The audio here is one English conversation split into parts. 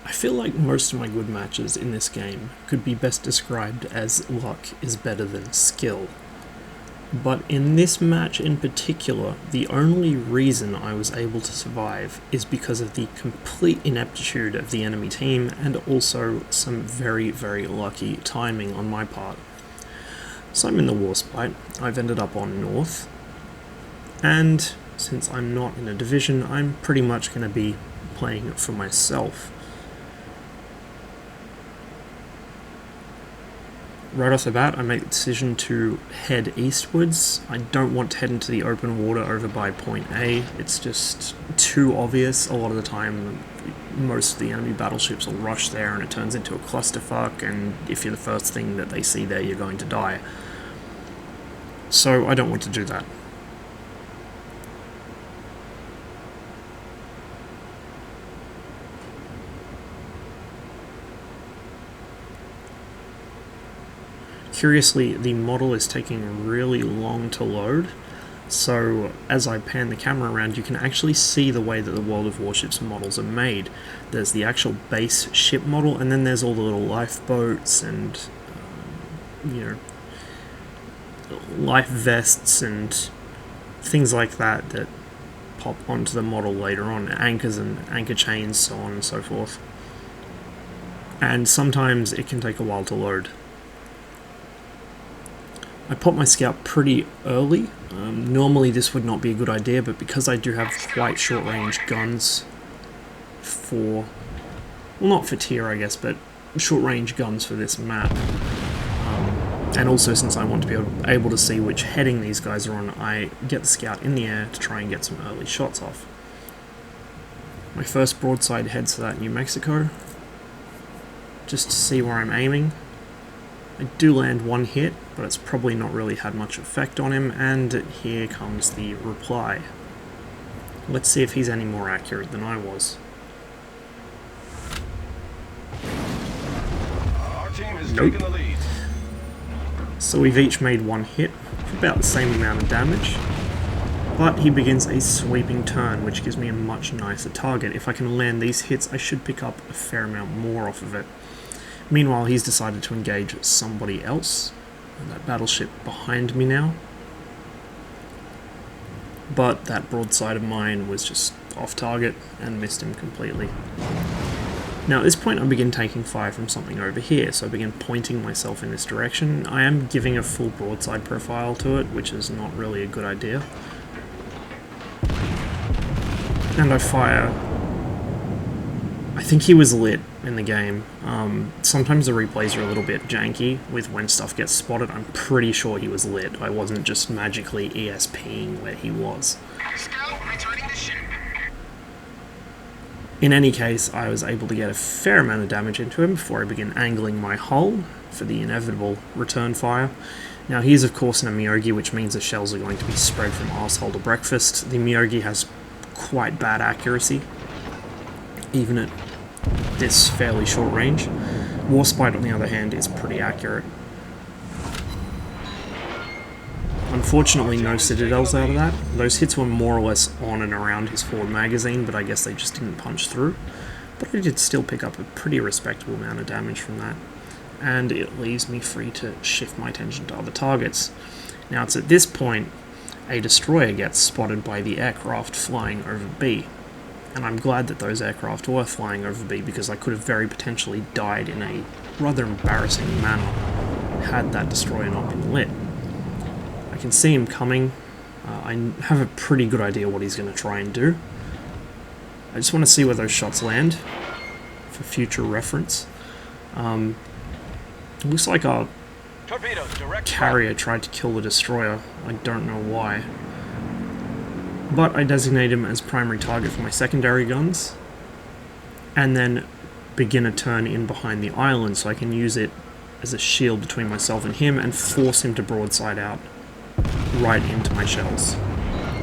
I feel like most of my good matches in this game could be best described as luck is better than skill. But in this match in particular, the only reason I was able to survive is because of the complete ineptitude of the enemy team and also some very, very lucky timing on my part. So I'm in the Warspite, I've ended up on North, and since I'm not in a division, I'm pretty much going to be playing it for myself. Right off the bat, I make the decision to head eastwards. I don't want to head into the open water over by point A. It's just too obvious. A lot of the time, most of the enemy battleships will rush there and it turns into a clusterfuck, and if you're the first thing that they see there, you're going to die. So I don't want to do that. Curiously, the model is taking really long to load, so as I pan the camera around, you can actually see the way that the World of Warships models are made. There's the actual base ship model, and then there's all the little lifeboats and, life vests and things like that that pop onto the model later on, anchors and anchor chains, so on and so forth. And sometimes it can take a while to load. I pop my scout pretty early. Normally this would not be a good idea, but because I do have quite short range guns for, well, not for tier I guess, but short range guns for this map, and also since I want to be able to see which heading these guys are on, I get the scout in the air to try and get some early shots off. My first broadside heads to that New Mexico, just to see where I'm aiming. I do land one hit, but it's probably not really had much effect on him, and here comes the reply. Let's see if he's any more accurate than I was. Our team has Nope. taken the lead. So we've each made one hit, for about the same amount of damage, but he begins a sweeping turn, which gives me a much nicer target. If I can land these hits, I should pick up a fair amount more off of it. Meanwhile, he's decided to engage somebody else, and that battleship behind me now. But that broadside of mine was just off target and missed him completely. Now at this point I begin taking fire from something over here, so I begin pointing myself in this direction. I am giving a full broadside profile to it, which is not really a good idea. And I fire. I think he was lit in the game. Sometimes the replays are a little bit janky with when stuff gets spotted. I'm pretty sure he was lit. I wasn't just magically ESPing where he was. Scout returning to ship. In any case, I was able to get a fair amount of damage into him before I begin angling my hull for the inevitable return fire. Now he's of course in a Myogi, which means the shells are going to be spread from arsehole to breakfast. The Myogi has quite bad accuracy, even at this fairly short range. Warspite, on the other hand, is pretty accurate. Unfortunately, no citadels out of that. Those hits were more or less on and around his forward magazine, but I guess they just didn't punch through. But I did still pick up a pretty respectable amount of damage from that, and it leaves me free to shift my attention to other targets. Now it's at this point a destroyer gets spotted by the aircraft flying over B. And I'm glad that those aircraft were flying over B, because I could have very potentially died in a rather embarrassing manner had that destroyer not been lit. I can see him coming. I have a pretty good idea what he's going to try and do. I just want to see where those shots land for future reference. It looks like our Torpedoes, direct carrier tried to kill the destroyer. I don't know why. But I designate him as primary target for my secondary guns, and then begin a turn in behind the island so I can use it as a shield between myself and him and force him to broadside out right into my shells.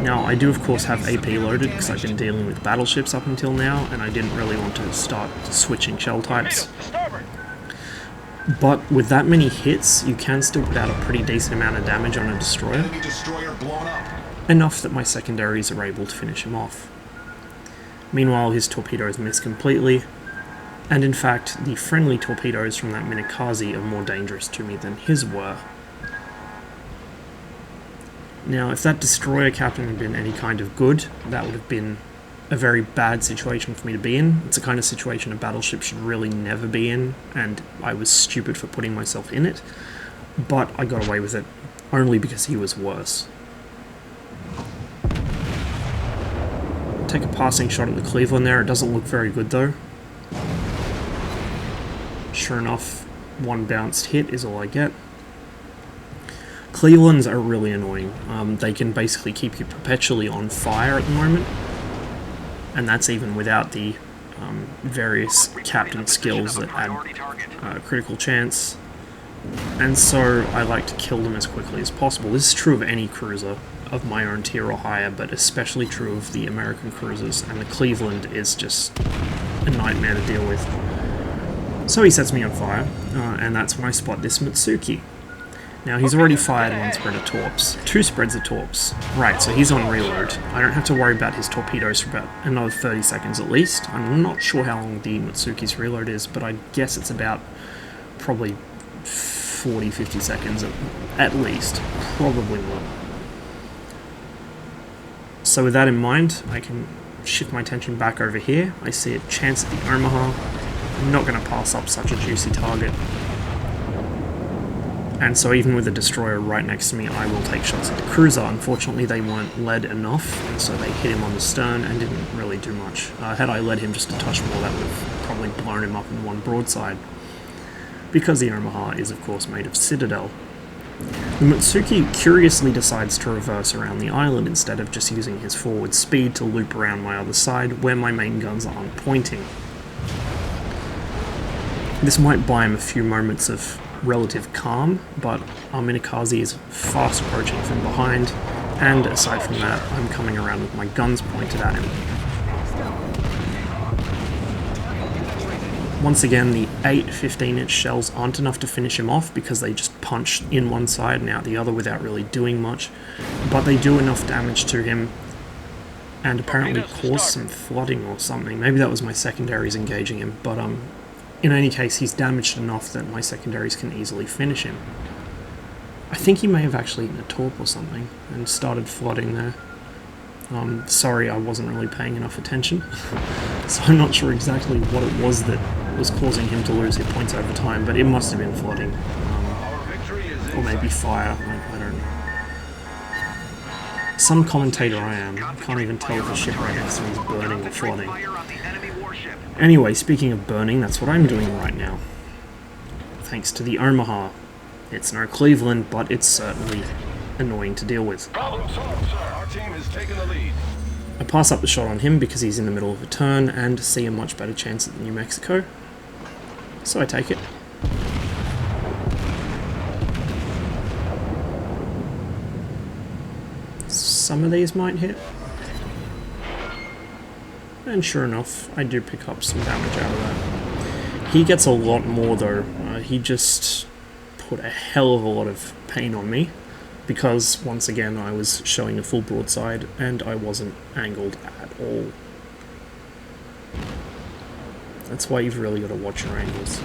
Now I do of course have AP loaded because I've been dealing with battleships up until now, and I didn't really want to start switching shell types. But with that many hits, you can still put out a pretty decent amount of damage on a destroyer. Enemy destroyer blown up. Enough that my secondaries are able to finish him off. Meanwhile, his torpedoes miss completely, And in fact, the friendly torpedoes from that Minakaze are more dangerous to me than his were. Now, if that destroyer captain had been any kind of good, that would have been a very bad situation for me to be in. It's the kind of situation a battleship should really never be in, and I was stupid for putting myself in it. But I got away with it, only because he was worse. Take a passing shot at the Cleveland there. It doesn't look very good though. Sure enough, one bounced hit is all I get. Clevelands are really annoying. They can basically keep you perpetually on fire at the moment, and that's even without the various captain skills that add critical chance. And so I like to kill them as quickly as possible. This is true of any cruiser of my own tier or higher, but especially true of the American cruisers, and the Cleveland is just a nightmare to deal with. So he sets me on fire, and that's when I spot this Mitsuki. Now he's already fired one spread of torps, 2 spreads of torps. Right, so he's on reload. I don't have to worry about his torpedoes for about another 30 seconds at least. I'm not sure how long the Mitsuki's reload is, but I guess it's about probably 40-50 seconds at least, probably more. So with that in mind, I can shift my attention back over here. I see a chance at the Omaha. I'm not going to pass up such a juicy target. And so even with the destroyer right next to me, I will take shots at the cruiser. Unfortunately, they weren't led enough, and so they hit him on the stern and didn't really do much. Had I led him just a touch more, that would have probably blown him up in one broadside. Because the Omaha is, of course, made of Citadel. The Mitsuki curiously decides to reverse around the island instead of just using his forward speed to loop around my other side, where my main guns aren't pointing. This might buy him a few moments of relative calm, but our Minakaze is fast approaching from behind, and aside from that, I'm coming around with my guns pointed at him. Once again, the 8 15-inch shells aren't enough to finish him off because they just punch in one side and out the other without really doing much, but they do enough damage to him and apparently cause some flooding or something. Maybe that was my secondaries engaging him, but in any case, he's damaged enough that my secondaries can easily finish him. I think he may have actually eaten a torp or something and started flooding there. Sorry, I wasn't really paying enough attention, so I'm not sure exactly what it was that was causing him to lose hit points over time, but it must have been flooding. Or maybe fire, I don't know. Some commentator I am, can't even tell if a ship right next to me is burning or flooding. Anyway, speaking of burning, that's what I'm doing right now. Thanks to the Omaha. It's no Cleveland, but it's certainly annoying to deal with. Problem solved, sir. Our team has taken the lead. I pass up the shot on him because he's in the middle of a turn and see a much better chance at the New Mexico. So I take it. Some of these might hit. And sure enough, I do pick up some damage out of that. He gets a lot more though. He just put a hell of a lot of pain on me, because once again I was showing a full broadside and I wasn't angled at all. That's why you've really got to watch your angles.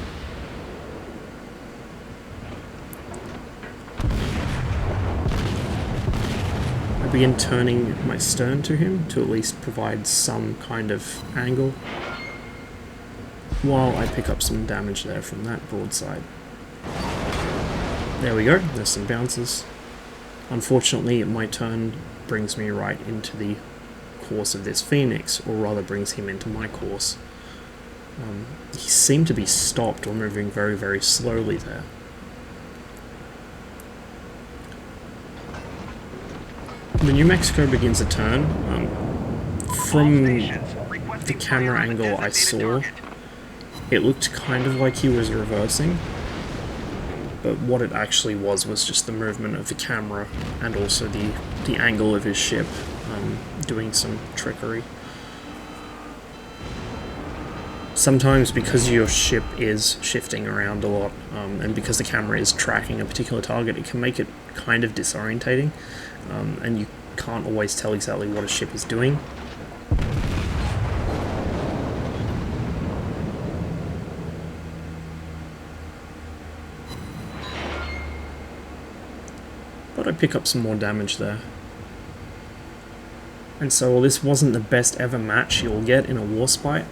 I begin turning my stern to him to at least provide some kind of angle, while I pick up some damage there from that broadside. There we go, there's some bounces. Unfortunately, my turn brings me right into the course of this Phoenix, or rather brings him into my course. He seemed to be stopped or moving very, very slowly there. The New Mexico begins a turn. From the camera angle I saw, it looked kind of like he was reversing, but what it actually was just the movement of the camera and also the angle of his ship doing some trickery. Sometimes because your ship is shifting around a lot, and because the camera is tracking a particular target, it can make it kind of disorientating, and you can't always tell exactly what a ship is doing. Thought I'd pick up some more damage there. And so while this wasn't the best ever match you'll get in a Warspite,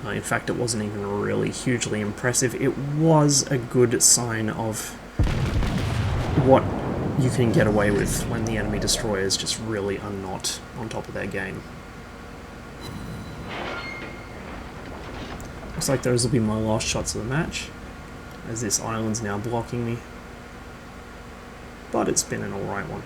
in fact it wasn't even really hugely impressive, it was a good sign of what you can get away with when the enemy destroyers just really are not on top of their game. Looks like those will be my last shots of the match, as this island's now blocking me. But it's been an alright one.